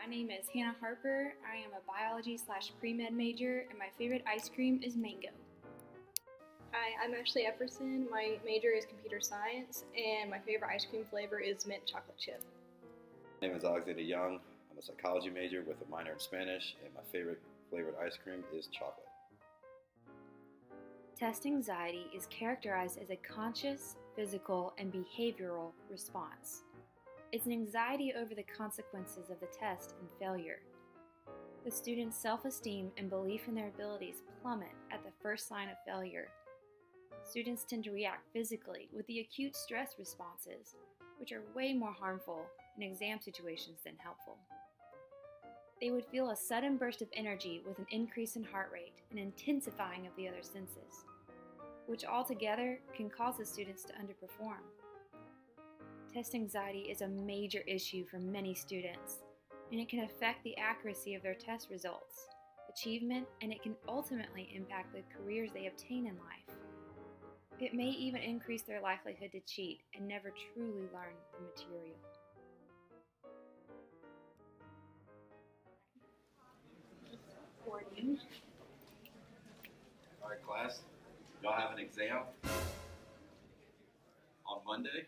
My name is Hannah Harper. I am a biology/pre-med major, and my favorite ice cream is mango. Hi, I'm Ashley Epperson. My major is computer science, and my favorite ice cream flavor is mint chocolate chip. My name is Alexander Young. I'm a psychology major with a minor in Spanish, and my favorite flavored ice cream is chocolate. Test anxiety is characterized as a conscious, physical, and behavioral response. It's an anxiety over the consequences of the test and failure. The student's self-esteem and belief in their abilities plummet at the first sign of failure. Students tend to react physically with the acute stress responses, which are way more harmful in exam situations than helpful. They would feel a sudden burst of energy with an increase in heart rate and intensifying of the other senses, which altogether can cause the students to underperform. Test anxiety is a major issue for many students, and it can affect the accuracy of their test results, achievement, and it can ultimately impact the careers they obtain in life. It may even increase their likelihood to cheat and never truly learn the material. All right, class. Y'all have an exam on Monday.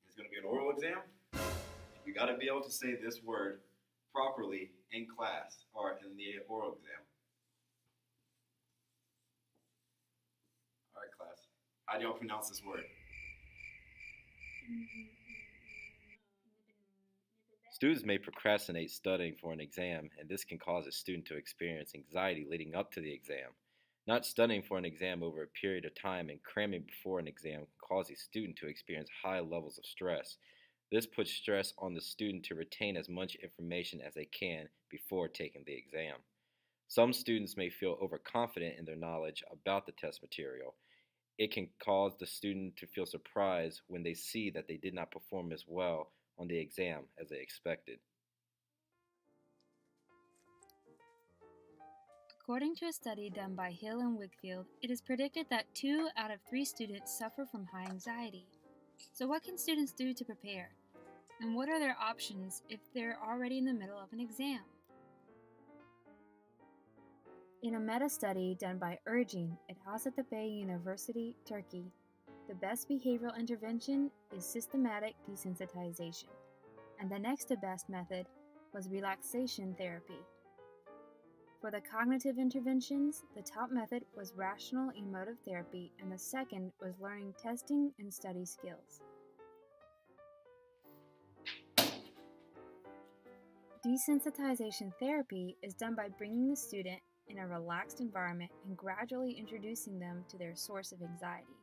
It's going to be an oral exam. You got to be able to say this word properly in class or in the oral exam. All right, class. How do y'all pronounce this word? Students may procrastinate studying for an exam, and this can cause a student to experience anxiety leading up to the exam. Not studying for an exam over a period of time and cramming before an exam can cause a student to experience high levels of stress. This puts stress on the student to retain as much information as they can before taking the exam. Some students may feel overconfident in their knowledge about the test material. It can cause the student to feel surprised when they see that they did not perform as well on the exam as they expected. According to a study done by Hill and Wigfield, it is predicted that 2 out of 3 students suffer from high anxiety. So what can students do to prepare? And what are their options if they're already in the middle of an exam? In a meta-study done by Ergin at Hacettepe University, Turkey, the best behavioral intervention is systematic desensitization, and the next to best method was relaxation therapy. For the cognitive interventions, the top method was rational emotive therapy, and the second was learning testing and study skills. Desensitization therapy is done by bringing the student in a relaxed environment and gradually introducing them to their source of anxiety.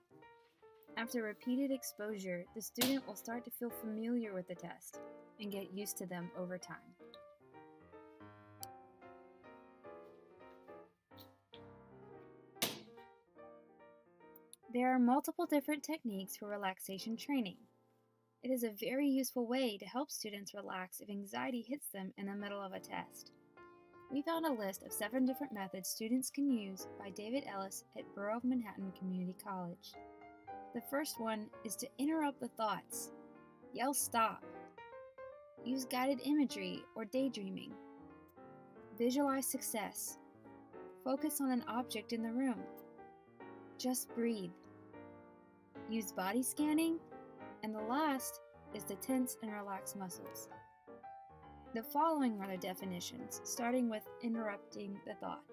After repeated exposure, the student will start to feel familiar with the test and get used to them over time. There are multiple different techniques for relaxation training. It is a very useful way to help students relax if anxiety hits them in the middle of a test. We found a list of 7 different methods students can use by David Ellis at Borough of Manhattan Community College. The first one is to interrupt the thoughts. Yell stop. Use guided imagery or daydreaming. Visualize success. Focus on an object in the room. Just breathe. Use body scanning. And the last is to tense and relax muscles. The following are the definitions, starting with interrupting the thought.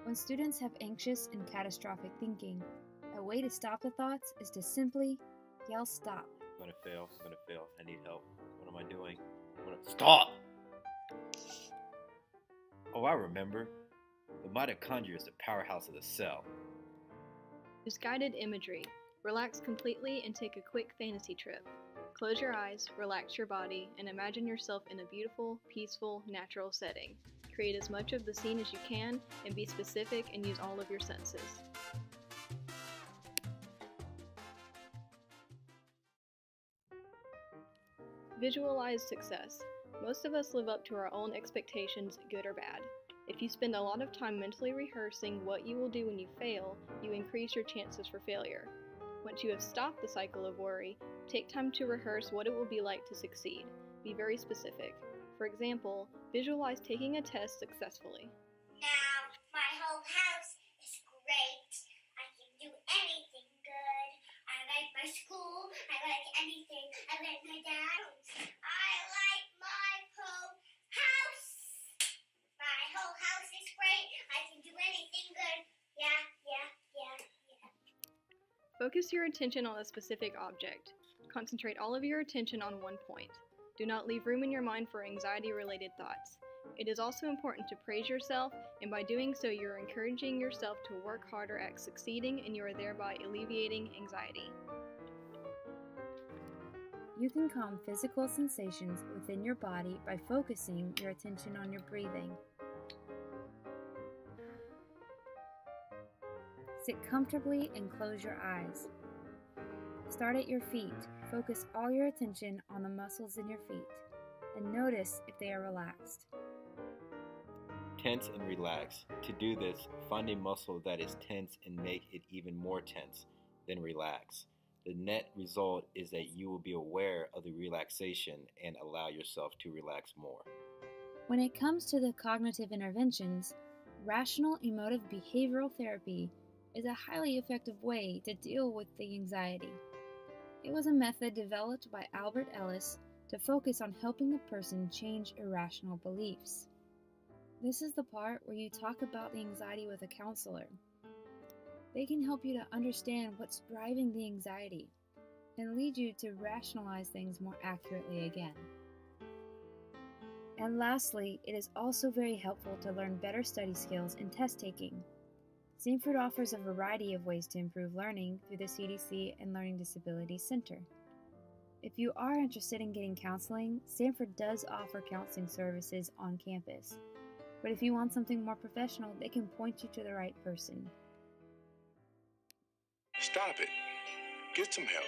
When students have anxious and catastrophic thinking, a way to stop the thoughts is to simply yell stop. I'm gonna fail, I need help. What am I doing? Stop! Oh, I remember. The mitochondria is the powerhouse of the cell. Use guided imagery. Relax completely and take a quick fantasy trip. Close your eyes, relax your body, and imagine yourself in a beautiful, peaceful, natural setting. Create as much of the scene as you can and be specific and use all of your senses. Visualize success. Most of us live up to our own expectations, good or bad. If you spend a lot of time mentally rehearsing what you will do when you fail, you increase your chances for failure. Once you have stopped the cycle of worry, take time to rehearse what it will be like to succeed. Be very specific. For example, visualize taking a test successfully. Now, my whole house is great. I can do anything good. I like my school. I like anything. I like my dad. I like my whole house. My whole house is great. I can do anything good. Yeah. Focus your attention on a specific object. Concentrate all of your attention on one point. Do not leave room in your mind for anxiety-related thoughts. It is also important to praise yourself, and by doing so, you are encouraging yourself to work harder at succeeding, and you are thereby alleviating anxiety. You can calm physical sensations within your body by focusing your attention on your breathing. Sit comfortably and close your eyes. Start at your feet. Focus all your attention on the muscles in your feet and notice if they are relaxed. Tense and relax. To do this, find a muscle that is tense and make it even more tense, then relax. The net result is that you will be aware of the relaxation and allow yourself to relax more. When it comes to the cognitive interventions, rational emotive behavioral therapy is a highly effective way to deal with the anxiety. It was a method developed by Albert Ellis to focus on helping a person change irrational beliefs. This is the part where you talk about the anxiety with a counselor. They can help you to understand what's driving the anxiety and lead you to rationalize things more accurately again. And lastly, it is also very helpful to learn better study skills and test taking. Samford offers a variety of ways to improve learning through the CDC and Learning Disabilities Center. If you are interested in getting counseling, Samford does offer counseling services on campus. But if you want something more professional, they can point you to the right person. Stop it. Get some help.